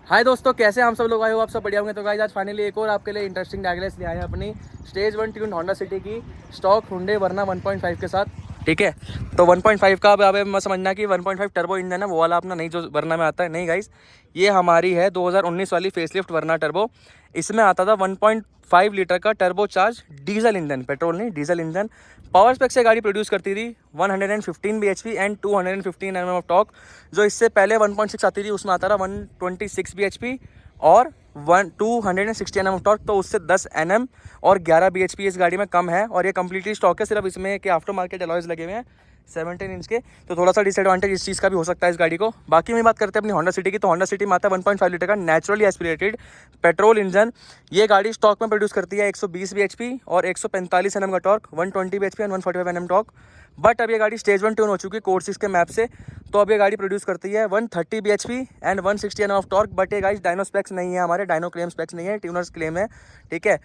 हाय दोस्तों, कैसे हम सब लोग आए हो? आप सब बढ़िया होंगे। तो गाइस आज फाइनली एक और आपके लिए इंटरेस्टिंग डायग्रेस ले आए हैं अपनी स्टेज 1 ट्यून होंडा सिटी की स्टॉक हुंडई वरना 1.5 के साथ। ठीक है, तो 1.5 का अब मत समझना कि 1.5 टर्बो इंजन है वो वाला अपना, नहीं जो वरना में आता है। नहीं गाइस, ये हमारी है 2019 वाली फेसलिफ्ट वरना टर्बो। इसमें आता था 1.5 लीटर का turbo charge diesel engine, petrol नहीं डीजल इंजन। पावर स्पेक से गाड़ी प्रोड्यूस करती थी 115 bhp and 215 Nm of torque. जो इससे पहले 1.6 आती थी उसमें आता था 126 bhp और 260 Nm ऑफ टॉर्क। तो उससे 10 Nm और 11 bhp इस गाड़ी में कम है। और ये कम्प्लीटली स्टॉक है, सिर्फ इसमें कि आफ्टर मार्केट अलॉयज लगे हुए हैं 17 इंच के। तो थोड़ा सा डिसएडवांटेज इस चीज़ का भी हो सकता है इस गाड़ी को। बाकी में बात करते हैं अपनी होंडा सिटी की, तो होंडा सिटी में आता है 1.5 लीटर का नेचुरली एस्पिरेटेड पेट्रोल इंजन। ये गाड़ी स्टॉक में प्रोड्यूस करती है 120 bhp और 145 Nm का torque, 120 bhp and 145 Nm torque. But अब ये गाड़ी स्टेज 1 ट्यून हो चुकी है कोर्सिस के मैप से, तो अब ये गाड़ी प्रोड्यूस करती है 130 bhp and 160 Nm of torque. But ये गाड़ी डायनो स्पेक्स नहीं है, हमारे डायनो क्लेम स्पेक्स नहीं है, ट्यूनर्स क्लेम है। ठीक है,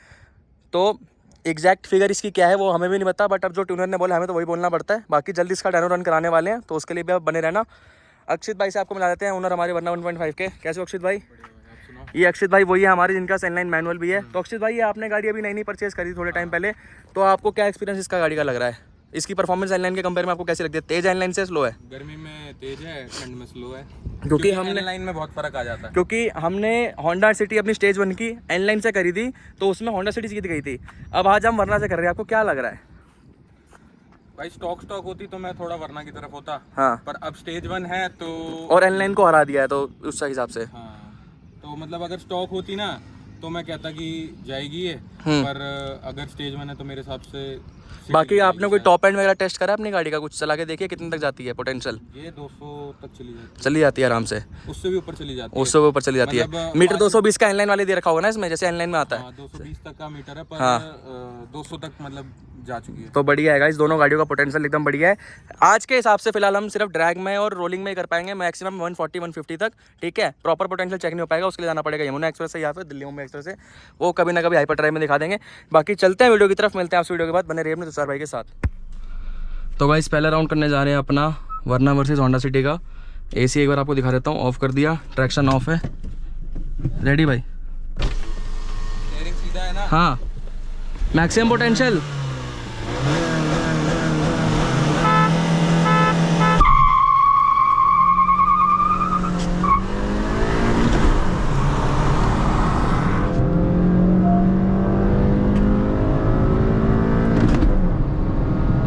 तो एग्जैक्ट फिगर इसकी क्या है वो हमें भी नहीं पता, बट अब जो ट्यूनर ने बोला हमें तो वही बोलना पड़ता है। बाकी जल्दी इसका डायनो रन कराने वाले हैं, तो उसके लिए भी आप बने रहना। अक्षित भाई से आपको मिला देते हैं, ओनर हमारे वरना 1.5 के। कैसे हो अक्षित भाई? ये अक्षित भाई वही है हमारे जिनका सेनलाइन मैनुअल भी है। तो अक्षित भाई, ये आपने गाड़ी अभी नई परचेज करी थोड़े टाइम पहले, तो आपको क्या एक्सपीरियंस इसका गाड़ी का लग रहा है? इसकी परफॉर्मेंस एनलाइन के कंपेयर में आपको कैसी लगती है? तेज एनलाइन से स्लो है? गर्मी में तेज है, ठंड में स्लो है, क्योंकि हमने लाइन में बहुत फर्क आ जाता है। क्योंकि हमने होंडा सिटी अपनी स्टेज 1 की एनलाइन से करी थी, तो उसमें होंडा सिटी जीत गई थी। अब आज हम वरना से कर रहे हैं, आपको क्या लग रहा है? भाई स्टॉक होती तो मैं थोड़ा वरना की तरफ होता। हाँ, पर अब स्टेज 1 है तो और एनलाइन को हरा दिया है, तो उस हिसाब से हाँ, तो मतलब अगर स्टॉक होती ना तो मैं कहता कि जाएगी ये, पर अगर स्टेज 1 है तो मेरे हिसाब से बाकी आपने कोई टॉप एंड वगैरह टेस्ट करा अपनी गाड़ी का? कुछ चला के देखिए कितने तक जाती है पोटेंशियल? ये 200 तक चली जाती है आराम से, उससे भी ऊपर चली जाती है। उससे ऊपर चली जाती है। मतलब मीटर 220 का एनलाइन वाले दे रखा होगा ना इसमें, जैसे एनलाइन में आता है। 220 तक का मीटर है, पर हाँ। 200 तक मतलब जा चुकी है। तो बढ़िया है गाइस, दोनों गाड़ियों का पोटेंशियल एकदम बढ़िया है। आज के हिसाब से फिलहाल हम सिर्फ ड्रैग में और रोलिंग में ही कर पाएंगे मैक्सिमम 140-150 तक। ठीक है, प्रॉपर पोटेंशियल चेक नहीं हो पाएगा, उसके लिए जाना पड़ेगा यमुना एक्सप्रेस से या फिर दिल्ली मुंबई एक्सप्रेस से। वो कभी ना कभी हाइपर ड्राइव में दिखा देंगे। बाकी चलते हैं वीडियो की तरफ, मिलते हैं आपसे वीडियो के बाद। बने रहिए अपने तुषार भाई के साथ। तो गाइस पहला राउंड करने जा रहे हैं अपना वरना वर्सेस होंडा सिटी का। एसी एक बार आपको दिखा देता हूँ, ऑफ कर दिया, ट्रैक्शन ऑफ है। रेडी भाई? स्टीयरिंग सीधा है ना? हाँ, मैक्सिमम पोटेंशियल।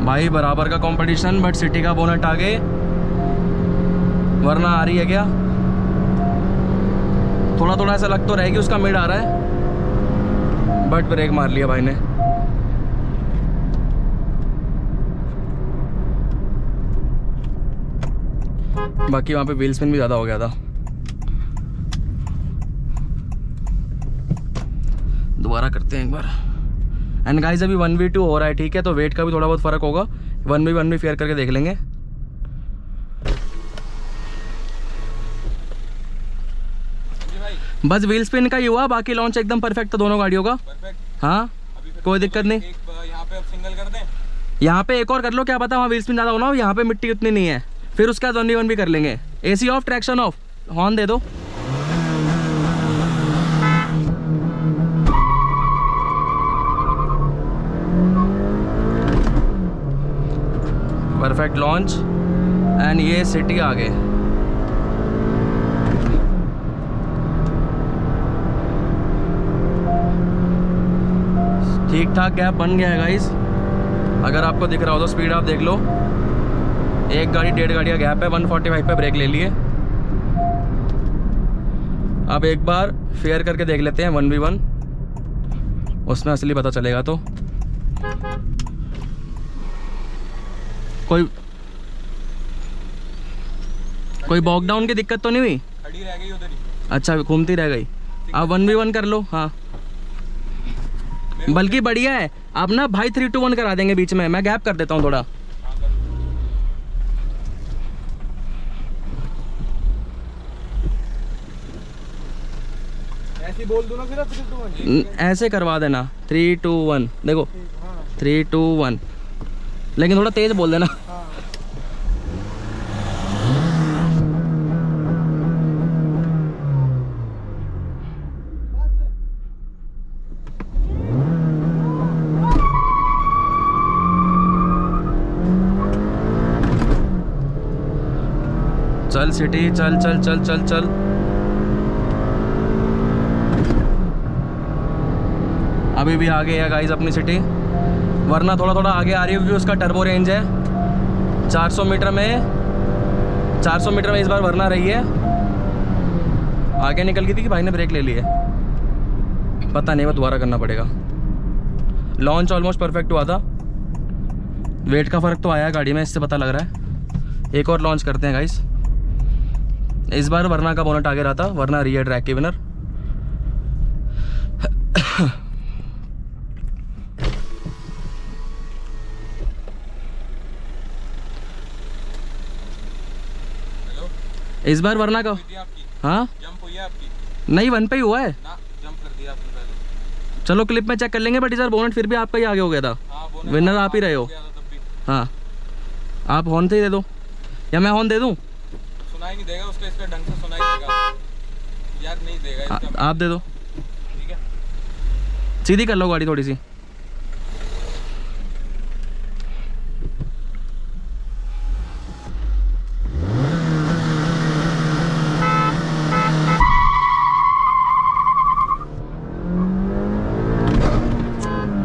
भाई बराबर का कंपटीशन, बट सिटी का बोनट आगे, वरना आ रही है क्या? थोड़ा थोड़ा ऐसा लग तो रहेगी उसका मिड आ रहा है, बट ब्रेक मार लिया भाई ने। बाकी वहाँ पे व्हील स्पिन भी ज़्यादा हो गया था। दोबारा करते हैं एक बार। एंड गाइस अभी 1v2 हो रहा है, ठीक है, तो वेट का भी थोड़ा बहुत फ़र्क होगा। 1v1 भी फेयर करके देख लेंगे। बस व्हील स्पिन का ही हुआ, बाकी लॉन्च एकदम परफेक्ट था दोनों गाड़ियों का। परफेक्ट। हाँ, कोई दिक्कत नहीं। यहाँ पे अब सिंगल कर दें, यहाँ पे एक और कर लो, क्या पता वहाँ व्हील स्पिन ज़्यादा होना हो, यहाँ पे मिट्टी उतनी नहीं है। फिर उसके बाद 1v1 भी कर लेंगे। AC off, traction off, horn दे दो। Perfect launch. एंड ये सिटी आगे। ठीक ठाक गैप बन गया है गाइस, अगर आपको दिख रहा हो तो स्पीड आप देख लो। एक गाड़ी 1.5 गाड़ी का गैप है, 145 पे ब्रेक ले लिए। अब एक बार फेयर करके देख लेते हैं 1v1, उसमें असली पता चलेगा। तो कोई बॉकडाउन की दिक्कत तो नहीं हुई? खड़ी रह गई उधर ही। अच्छा, घूमती रह गई। अब 1v1 कर लो। हाँ, बल्कि बढ़िया है, अब ना भाई 3-2-1 करा देंगे बीच में, मैं गैप कर देता हूँ थोड़ा। ऐसे बोल दो ना, फिर 3-2-1 ऐसे करवा देना 3-2-1। देखो 3-2-1, लेकिन थोड़ा तेज बोल देना। सिटी, चल चल चल चल चल। अभी भी आगे है गाइस अपनी सिटी, वरना थोड़ा थोड़ा आगे आ रही है क्योंकि उसका टर्बो रेंज है। 400 मीटर में इस बार वरना रही है। आगे निकल गई थी कि भाई ने ब्रेक ले लिए, पता नहीं, वो दोबारा करना पड़ेगा। लॉन्च ऑलमोस्ट परफेक्ट हुआ था। वेट का फ़र्क तो आया गाड़ी में, इससे पता लग रहा है। एक और लॉन्च करते हैं गाइस। इस बार वरना का बोनट आगे रहा था, वरना रियर ट्रैक की विनर। इस बार वरना का, हाँ जंप हुई है आपकी? नहीं, 1 पे ही हुआ है ना, जंप कर दिया आपने पहले। चलो क्लिप में चेक कर लेंगे, बट इस बार बोनट फिर भी आपका ही आगे हो गया था। हाँ, विनर आप ही रहे हो। हाँ, आप हॉर्न से ही दे दो या मैं हॉर्न दे दूँ? सुनाई नहीं देगा उसका, इसका ढंग से सुनाई देगा यार, नहीं देगा इसका। आप दे दो, ठीक है। सीधी कर लो गाड़ी थोड़ी सी।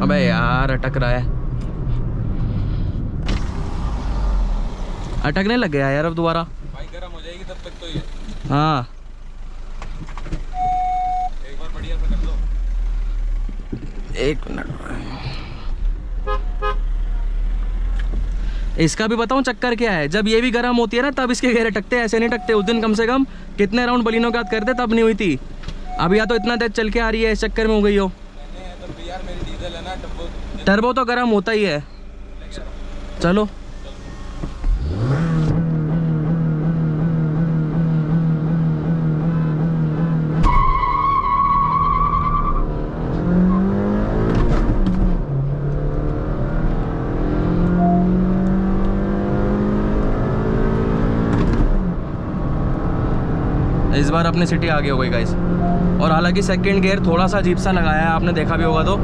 अबे यार अटक रहा है, अटकने लग गया यार अब दोबारा। भाई गर्म हो जाएगी तब तक तो ये। हाँ, एक बार बढ़िया से कर दो। 1 मिनट। इसका भी बताऊं चक्कर क्या है, जब ये भी गर्म होती है ना तब इसके घेरे टकते, ऐसे नहीं टकते। उस दिन कम से कम कितने राउंड बलिनो के हाथ करते तब नहीं हुई थी। अब या तो इतना तेज चल के आ रही है, इस चक्कर में हो गई हो। तब भी यार मेरी डीजल है ना, टर्बो तो गर्म होता ही है। चलो इस बार अपनी सिटी आगे हो गई गाइस। और हालांकि सेकंड गियर थोड़ा सा अजीब सा लगाया है, आपने देखा भी होगा तो।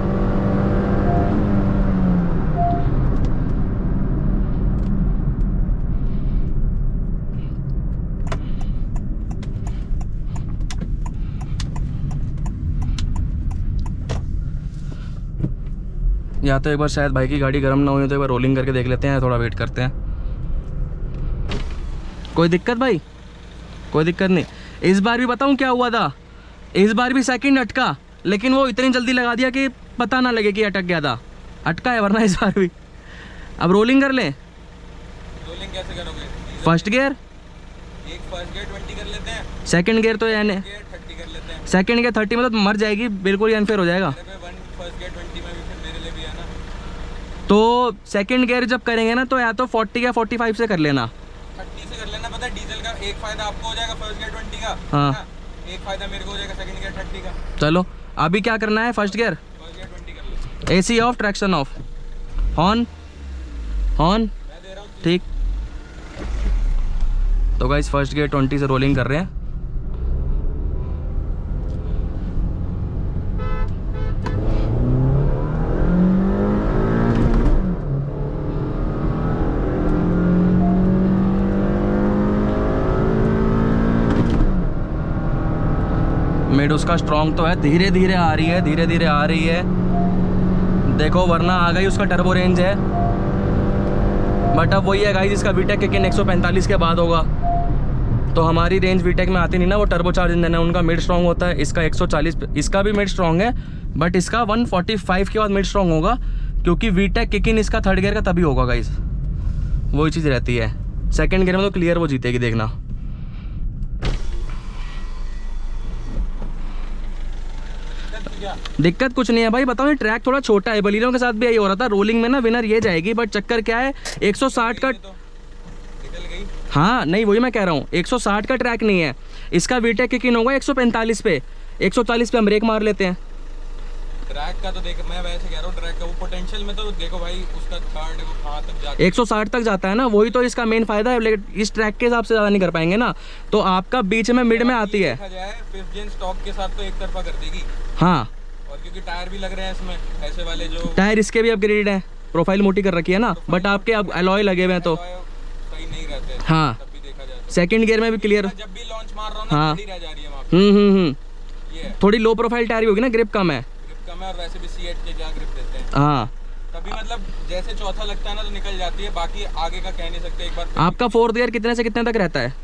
या तो एक बार शायद भाई की गाड़ी गर्म ना हुई तो एक बार रोलिंग करके देख लेते हैं, थोड़ा वेट करते हैं। कोई दिक्कत भाई? कोई दिक्कत नहीं। इस बार भी बताऊं क्या हुआ था, इस बार भी सेकंड अटका, लेकिन वो इतनी जल्दी लगा दिया कि पता ना लगे कि अटक गया था। अटका है वरना इस बार भी। अब रोलिंग कर लें। रोलिंग कैसे करोगे? फर्स्ट गियर, एक फर्स्ट गियर 20 कर लेते हैं, सेकंड गियर तो यानी 30 कर लेते हैं। सेकंड गियर 30 में तो मर जाएगी, बिल्कुल ही अनफेयर हो जाएगा। फर्स्ट गियर 20 में भी फिर मेरे लिए भी है ना। तो सेकंड गियर जब करेंगे ना तो या तो 40 या 45 से कर लेना। 30 से कर लेना। पता है डीजल का एक फायदा आपको हो जाएगा फर्स्ट गियर 20 का, हाँ। ना? एक फायदा मेरे को हो जाएगा सेकंड गियर 30 का। चलो अभी क्या करना है, फर्स्ट गियर, फर्स्ट गियर 20 कर लो। AC of, traction off, horn horn, मैं दे रहा हूँ। ठीक। तो गाइस फर्स्ट गियर 20 से रोलिंग कर रहे हैं। मिड उसका स्ट्रॉन्ग तो है, धीरे धीरे आ रही है, धीरे धीरे आ रही है। देखो वरना आ गई, उसका टर्बो रेंज है। बट अब वही है गाइस, इसका वीटेक किक इन 145 के बाद होगा। तो हमारी रेंज वीटेक में आती नहीं ना, वो टर्बो चार्ज इंजन है, उनका मिड स्ट्रॉन्ग होता है। इसका 140, इसका भी मिड स्ट्रॉन्ग है, बट इसका 145 के बाद मिड स्ट्रॉन्ग होगा, क्योंकि वीटेक किक इन इसका थर्ड गियर का तभी होगा गाइस। वही चीज़ रहती है। सेकंड गियर में तो क्लियर वो जीतेगी, देखना। दिक्कत कुछ नहीं है भाई, बताओ। ये ट्रैक थोड़ा छोटा है, बलिनो के साथ भी यही हो रहा था। रोलिंग में ना विनर ये जाएगी, बट चक्कर क्या है, 160 का। निकल गई। हाँ नहीं, वही मैं कह रहा हूँ, 160 का ट्रैक नहीं है इसका। वीटेक किक इन होगा 145 पे, 140 पे हम ब्रेक मार लेते हैं। ट्रैक का तो देख, मैं वैसे कह रहा हूँ ट्रैक का वो पोटेंशियल में तो देखो भाई, उसका थर्ड कहाँ तक जाता है, 160 तक जाता है ना, वही तो इसका मेन फायदा है। लेकिन इस ट्रैक के हिसाब से ज़्यादा नहीं कर पाएंगे ना, तो आपका बीच में मिड में आती है। देखा जाए फिफ्थ जेन स्टॉक के साथ तो एक तरफा कर देगी। हाँ, और क्योंकि टायर भी लग रहे हैं इसमें ऐसे वाले, जो टायर इसके भी अपग्रेडेड है, प्रोफाइल मोटी कर रखी है ना, बट आपके अब अलॉय लगे हुए हैं तो सही नहीं रहते, हाँ। तब भी देखा जाए सेकंड गियर में भी क्लियर। जब भी लॉन्च मार रहा हूँ ना, हाँ। खड़ी रह जा रही है वहाँ पे। ये थोड़ी लो प्रोफाइल टायर होगी ना, ग्रिप कम है। ग्रिप कम है, और वैसे भी C8 के क्या ग्रिप देते हैं। हाँ, तभी मतलब जैसे चौथा लगता है ना तो निकल जाती है, बाकी आगे का कह नहीं सकते। एक बार आपका फोर्थ गियर कितने से कितने तक रहता है?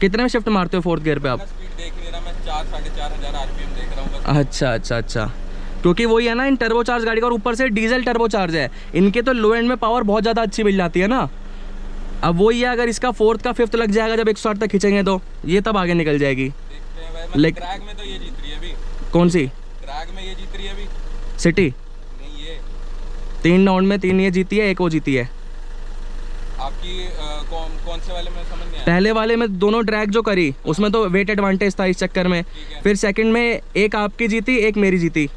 कितने में शिफ्ट मारते हो फोर्थ गियर पे आप? स्पीड देख नहीं रहा मैं, 4-4.5 RPM देख रहा हूँ। अच्छा अच्छा अच्छा, क्योंकि वही है ना, इन टर्बोचार्ज गाड़ी का, और ऊपर से डीजल टर्बोचार्ज है, इनके तो लो एंड में पावर बहुत ज़्यादा अच्छी मिल जाती है ना। अब वही है, अगर इसका फोर्थ का फिफ्थ लग जाएगा जब 160 तक खींचेंगे तो ये तब आगे निकल जाएगी। देखते हैं भाई, मतलब ड्रैग में तो ये जीत रही है अभी। कौन सी? ड्रैग में ये जीत रही है अभी। सिटी नहीं, ये 3 राउंड में 3 ये जीती है, 1 वो जीती है। आपकी कौन से वाले में समझ नहीं आया? पहले वाले में दोनों ड्रैग जो करी उसमें तो वेट एडवांटेज था इस चक्कर में। फिर सेकंड में एक आपकी जीती, एक मेरी जीती।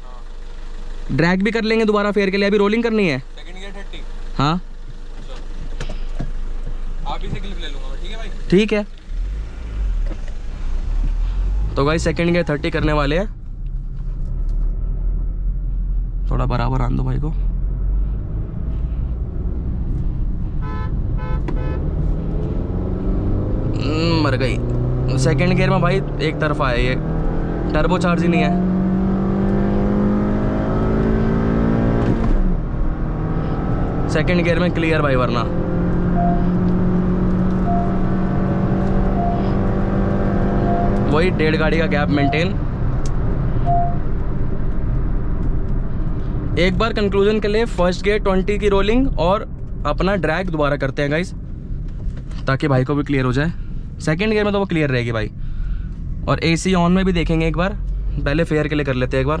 ड्रैग भी कर लेंगे दोबारा फेयर के लिए, अभी रोलिंग करनी है। Second gear 30। हाँ आप ही से क्लिप ले लूंगा मैं, ठीक है भाई? ठीक है। तो भाई सेकंड गियर 30 करने वाले हैं। थोड़ा बराबर आन दो भाई को। मर गई। सेकंड गियर में भाई एक तरफा है, ये टर्बो चार्ज ही नहीं है। सेकंड गियर में क्लियर भाई, वरना वही 1.5 गाड़ी का गैप मेंटेन। एक बार कंक्लूजन के लिए फर्स्ट गियर 20 की रोलिंग और अपना ड्रैग दोबारा करते हैं गाइस, ताकि भाई को भी क्लियर हो जाए। सेकंड गियर में तो वो क्लियर रहेगी भाई। और AC ऑन में भी देखेंगे एक बार, पहले फेयर के लिए कर लेते हैं एक बार।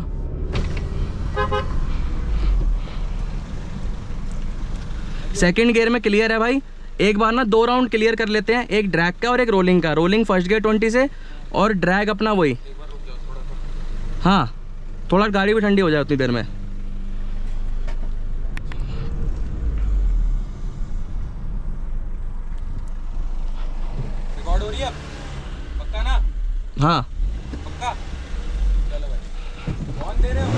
सेकंड गियर में क्लियर है भाई। एक बार ना 2 राउंड क्लियर कर लेते हैं, एक ड्रैग का और एक रोलिंग का। रोलिंग फर्स्ट गियर 20 से और ड्रैग अपना वही। हाँ, थोड़ा गाड़ी भी ठंडी हो जाए उतनी देर में। रिकॉर्ड हो रही है पक्का ना? हाँ पक्का। चलो भाई, कौन दे रहे हो?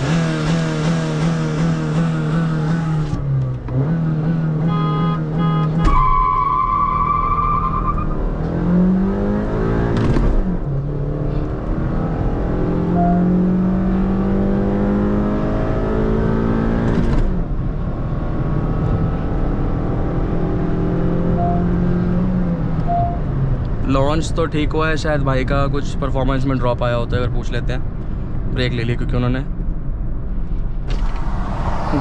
लॉन्च तो ठीक हुआ है, शायद भाई का कुछ परफॉर्मेंस में ड्रॉप आया होता है, अगर पूछ लेते हैं। ब्रेक ले ली क्योंकि उन्होंने।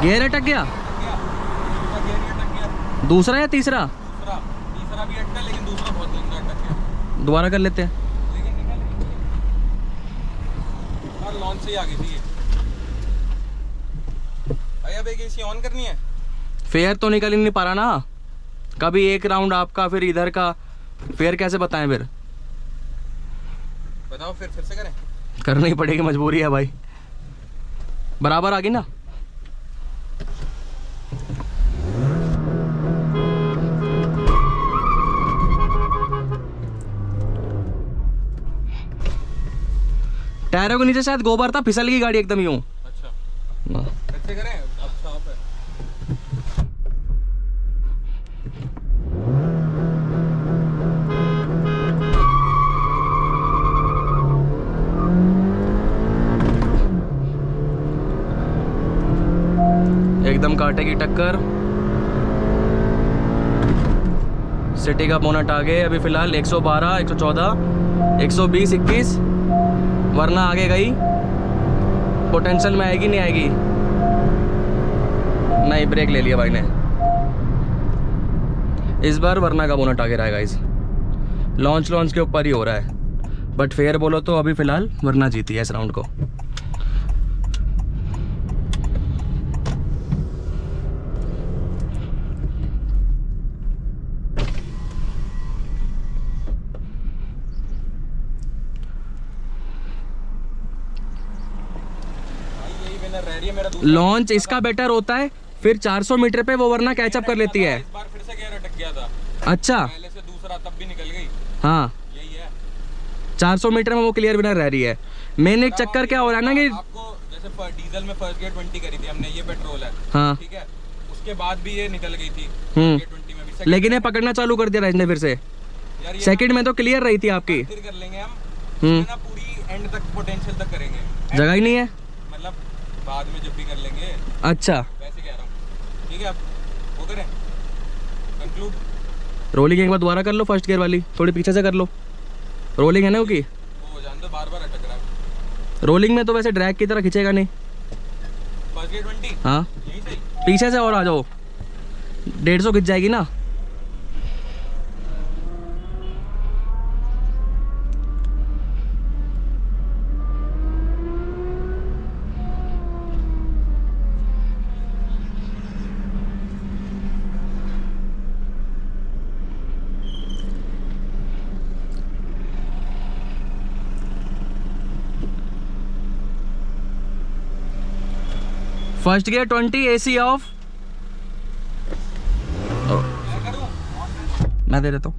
गियर अटक गया? दूसरा या तीसरा? तीसरा भी अटका, लेकिन दूसरा बहुत गंदा अटक गया। दोबारा कर लेते हैं। लेकिन निकल और लॉन्च से ही आ गई थी ये भाई। अब एक AC ऑन करनी है। फेयर तो निकल ही नहीं पा रहा ना, कभी एक राउंड आपका फिर इधर का, फेयर कैसे बताएं फिर? बताओ फिर से करें? करनी ही पड़ेगी, मजबूरी है भाई। बराबर आ गई ना? टायरों के नीचे शायद गोबर था, फिसल गई गाड़ी एकदम यूं। अच्छा, ना। कैसे करें? अब साफ है। एकदम काटेगी टक्कर। सिटी का बोनट आगे अभी फिलहाल 112, 114, 120, 21, वरना आगे गई। पोटेंशियल में आएगी, नहीं आएगी? नहीं, ब्रेक ले लिया भाई ने इस बार, वरना का बोनट आगे रहेगा। इस लॉन्च के ऊपर ही हो रहा है। बट फेयर बोलो तो अभी फिलहाल वरना जीती है इस राउंड को। लॉन्च इसका बेटर होता है, फिर 400 मीटर पे वो वरना कैचअप कर लेती है। इस बार फिर से गियर अटक गया था। अच्छा, पहले से दूसरा तब भी निकल गई। हाँ, यही है। 400 मीटर में वो क्लियर विनर रह रही है। मेन एक चक्कर क्या हो रहा है ना कि आपको जैसे डीजल में फर्स्ट गियर 20 करी थी हमने, ये पेट्रोल है, हाँ, ठीक है, उसके बाद भी ये निकल गई थी हम्म, गियर 20 में भी। लेकिन ये पकड़ना चालू कर दिया इसने फिर से। यार ये सेकंड में तो क्लियर रही थी आपकी। फिर कर लेंगे हम, इसमें ना पूरी एंड तक पोटेंशियल तक करेंगे, जगह ही नहीं है, मतलब बाद में जब भी कर लेंगे, अच्छा वैसे कह रहा हूँ। ठीक है, अब वो करें कंक्लूड। रोलिंग एक बार दोबारा कर लो, फर्स्ट गियर वाली थोड़ी पीछे से कर लो, रोलिंग है ना उसकी, वो जान दो बार बार अटक रहा है। रोलिंग में तो वैसे ड्रैग की तरह खींचेगा नहीं। फर्स्ट गियर 20 हाँ यही सही। पीछे से और आ जाओ, 150 खिंच जाएगी ना। First gear 20, AC of. मैं दे देता हूँ,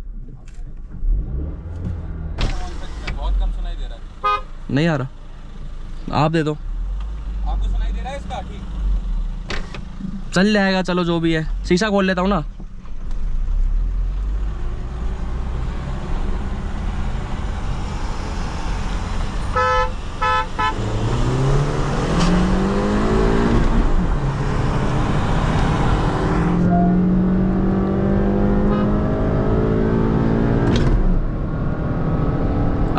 बहुत कम सुनाई दे रहा है। नहीं आ रहा, आप दे दो। आपको सुनाई दे रहा है इसका? ठीक चल जाएगा, चलो जो भी है। शीशा खोल लेता हूँ ना।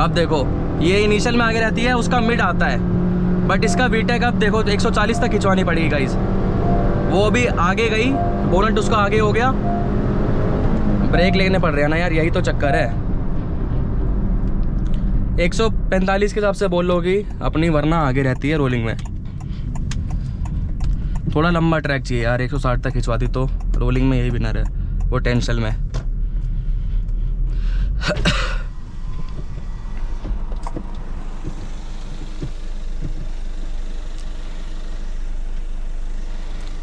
अब देखो ये इनिशियल में आगे रहती है, उसका मिड आता है, बट इसका वीटेक अब देखो 140 तक खिंचवानी पड़ेगी गाइस। वो भी आगे गई, बोनट उसका आगे हो गया, ब्रेक लेने पड़ रहे हैं ना यार, यही तो चक्कर है। 145 के हिसाब से बोल लोगी अपनी, वरना आगे रहती है रोलिंग में। थोड़ा लंबा ट्रैक चाहिए यार, 160 तक खिंचवाती तो रोलिंग में यही विनर है, वो टेंशन में।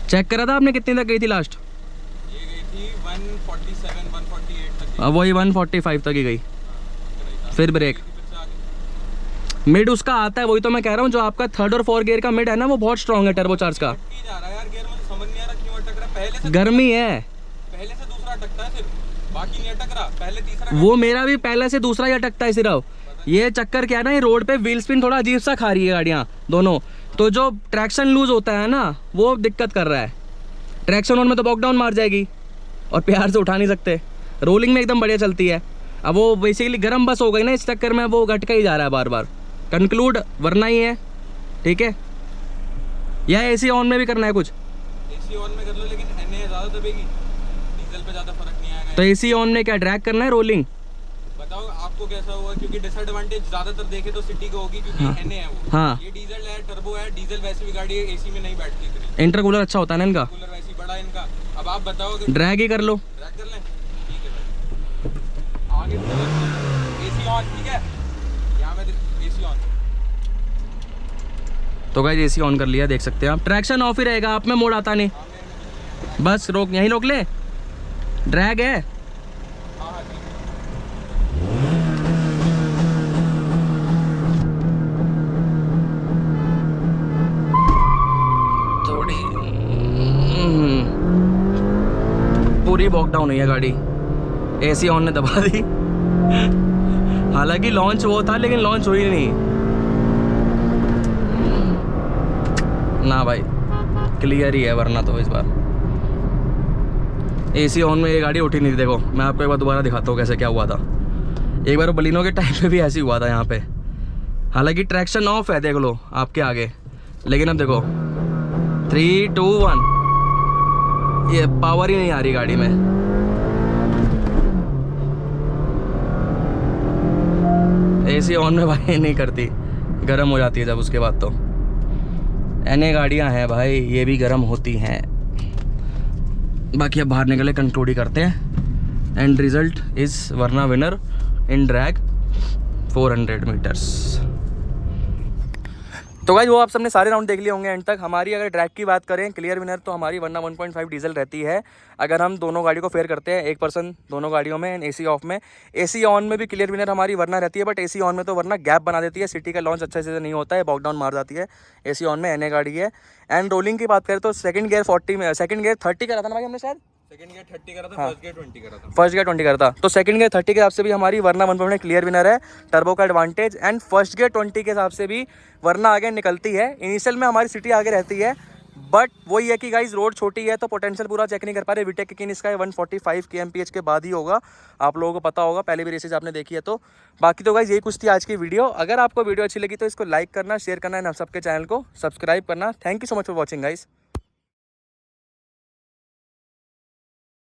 चेक करा था आपने कितनी तक गई थी लास्ट? ये गई थी 147 148 तक। अब वही 145 तक ही गई, फिर ब्रेक। मिड उसका आता है, वही तो मैं कह रहा हूँ, जो आपका थर्ड और फोर्थ गियर का मिड है ना, वो बहुत स्ट्रॉन्ग है टर्बोचार्ज का। जा रहा है यार गियर, मुझे समझ नहीं आ रहा क्यों अटक रहा है। पहले से गर्मी है, पहले से दूसरा अटकता है सिर्फ, बाकी नहीं अटक रहा। पहले तीसरा, वो मेरा भी पहले से दूसरा ही अटकता है सिर्फ। ये चक्कर क्या है ना, ये रोड पे व्हील स्पिन थोड़ा अजीब सा खा रही है गाड़ियाँ दोनों, तो जो ट्रैक्शन लूज होता है ना, वो दिक्कत कर रहा है। ट्रैक्शन ऑन में तो बॉकडाउन मार जाएगी और प्यार से उठा नहीं सकते, रोलिंग में एकदम बढ़िया चलती है। अब वो बेसिकली गर्म बस हो गई ना, इस चक्कर में वो घटका ही जा रहा है बार बार। कंक्लूड वरना ही है, ठीक है। या एसी ऑन में भी करना है कुछ? एसी ऑन में कर लो, लेकिन एनए ज़्यादा दबेगी, डीजल पे ज़्यादा फर्क नहीं आएगा। तो एसी ऑन में क्या ड्रैग करना है रोलिंग? बताओ आपको कैसा हुआ, क्योंकि डिसएडवांटेज ज़्यादातर देखे तो सिटी को होगी, क्योंकि एनए है वो। हाँ, ये डीजल है, टर्बो है। डीजल वैसे भी गाड़ी एसी में नहीं बैठती इतनी, इंटरकूलर अच्छा होता है ना इनका, कूलर वैसे ही बड़ा है इनका। अब आप बताओ, ड्रैग ही कर लो। ड्रैग कर लें, ठीक है भाई। आगे एसी ऑन, ठीक है, यहाँ में एसी ऑन। तो गाइस एसी ऑन कर लिया, देख सकते हैं आप। ट्रैक्शन ऑफ ही रहेगा, आप में मोड आता नहीं। बस रोक, यहीं रोक ले, ड्रैग है। थोड़ी पूरी बॉकडाउन हुई है गाड़ी, एसी ऑन ने दबा दी। हालांकि लॉन्च वो था, लेकिन लॉन्च हुई नहीं ना भाई, क्लियर ही है वरना तो इस बार। एसी ऑन में ये गाड़ी उठी नहीं थी। देखो मैं आपको एक बार दोबारा दिखाता हूँ कैसे क्या हुआ था। एक बार बलिनो के टाइम पे भी ऐसे ही हुआ था यहाँ पे। हालांकि ट्रैक्शन ऑफ है, देख लो आपके आगे, लेकिन अब देखो 3 2 1, ये पावर ही नहीं आ रही गाड़ी में। एसी ऑन में भाई नहीं करती, गर्म हो जाती है जब, उसके बाद तो एनए गाड़ियाँ हैं भाई, ये भी गर्म होती हैं। बाकी अब बाहर निकले, कंक्लूड ही करते हैं। एंड रिजल्ट इज वरना विनर इन ड्रैग 400 मीटर्स। तो गाइस वो आप सबने सारे राउंड देख लिए होंगे एंड तक। हमारी अगर ड्रैग की बात करें, क्लियर विनर तो हमारी वरना 1.5 डीजल रहती है। अगर हम दोनों गाड़ी को फेयर करते हैं, एक पर्सन दोनों गाड़ियों में, एसी ऑफ में। एसी ऑन में भी क्लियर विनर हमारी वरना रहती है, बट एसी ऑन में तो वरना गैप बना देती है, सिटी का लॉन्च अच्छे से नहीं होता है, बॉकडाउन मार जाती है। एसी ऑन में एनए गाड़ी है। एंड रोलिंग की बात करें तो सेकंड गियर 30 करा था ना भाई हमने शायद, सेकंड गियर 30 करा था, फर्स्ट गियर 20 करा था। फर्स्ट गियर 20 करता, तो सेकंड गियर 30 के हिसाब से भी हमारी वरना 1.5 क्लियर विनर है, टर्बो का एडवांटेज। एंड फर्स्ट गियर 20 के हिसाब से भी वरना आगे निकलती है। इनिशियल में हमारी सिटी आगे रहती है, बट वही है कि गाइज रोड छोटी है तो पोटेंशियल पूरा चेक नहीं कर पा रहे। विटेक किन इसका 145 kmph के बाद ही होगा, आप लोगों को पता होगा, पहले भी रेसेज आपने देखी है। तो बाकी तो गाइज यही कुछ थी आज की वीडियो। अगर आपको वीडियो अच्छी लगी तो इसको लाइक करना, शेयर करना, एंड हम सबके चैनल को सब्सक्राइब करना। Thank you so much for watching guys.